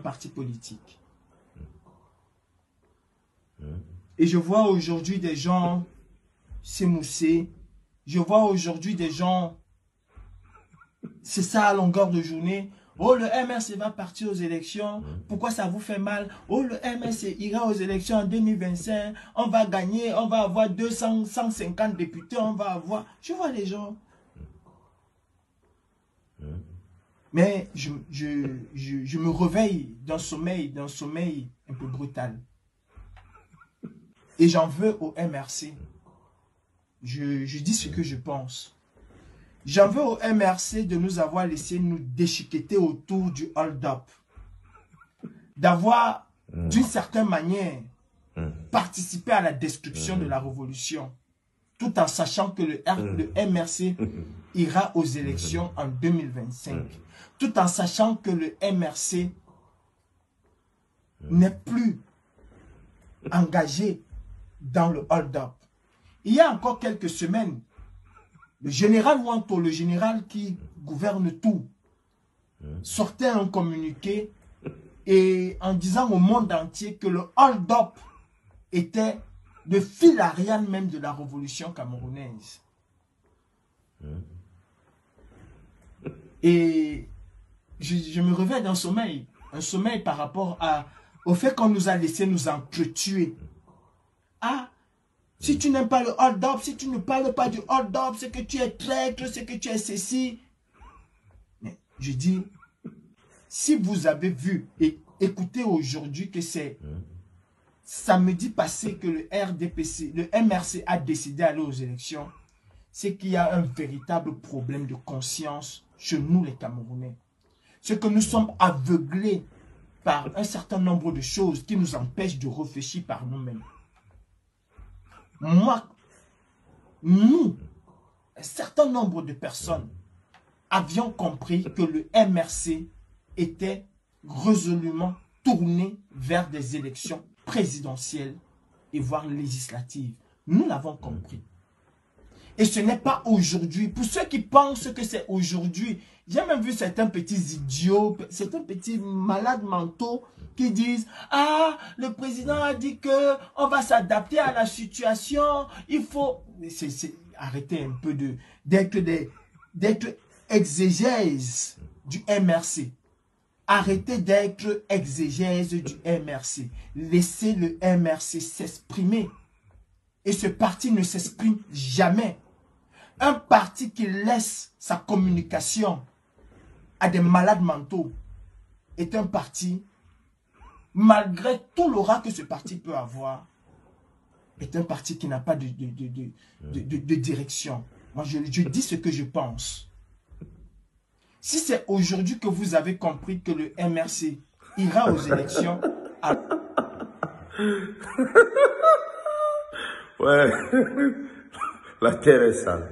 parti politique. Et je vois aujourd'hui des gens s'émousser. Je vois aujourd'hui des gens, c'est ça à longueur de journée. Oh, le MRC va partir aux élections. Pourquoi ça vous fait mal? Oh, le MRC ira aux élections en 2025. On va gagner, on va avoir 200, 150 députés, on va avoir... Je vois les gens. Mais je me réveille d'un sommeil un peu brutal. Et j'en veux au MRC. Je dis ce que je pense. J'en veux au MRC de nous avoir laissé nous déchiqueter autour du hold-up. D'avoir, d'une certaine manière, participé à la destruction de la révolution. Tout en sachant que le MRC ira aux élections en 2025. Tout en sachant que le MRC n'est plus engagé dans le hold-up. Il y a encore quelques semaines, le général Wanto, le général qui gouverne tout, sortait un communiqué et en disant au monde entier que le hold-up était le fil Ariane même de la révolution camerounaise. Et je me réveille d'un sommeil. Un sommeil par rapport au fait qu'on nous a laissé nous entretuer. Ah, si tu n'aimes pas le hold-up, si tu ne parles pas du hold-up, c'est que tu es traître, c'est que tu es ceci. Mais je dis, si vous avez vu et écoutez aujourd'hui que c'est samedi passé que le RDPC, le MRC a décidé d'aller aux élections, c'est qu'il y a un véritable problème de conscience chez nous les Camerounais. C'est que nous sommes aveuglés par un certain nombre de choses qui nous empêchent de réfléchir par nous-mêmes. Moi, nous, un certain nombre de personnes avions compris que le MRC était résolument tourné vers des élections présidentielles et voire législatives. Nous l'avons compris. Et ce n'est pas aujourd'hui. Pour ceux qui pensent que c'est aujourd'hui, j'ai même vu certains petits idiots, certains petits malades mentaux qui disent « Ah, le président a dit que on va s'adapter à la situation, il faut... » Arrêtez un peu d'être exégèse du MRC. Arrêtez d'être exégèse du MRC. Laissez le MRC s'exprimer. Et ce parti ne s'exprime jamais. Un parti qui laisse sa communication à des malades mentaux est un parti, malgré tout l'aura que ce parti peut avoir, est un parti qui n'a pas de direction. Moi, je dis ce que je pense. Si c'est aujourd'hui que vous avez compris que le MRC ira aux élections... Ouais, la terre est sale.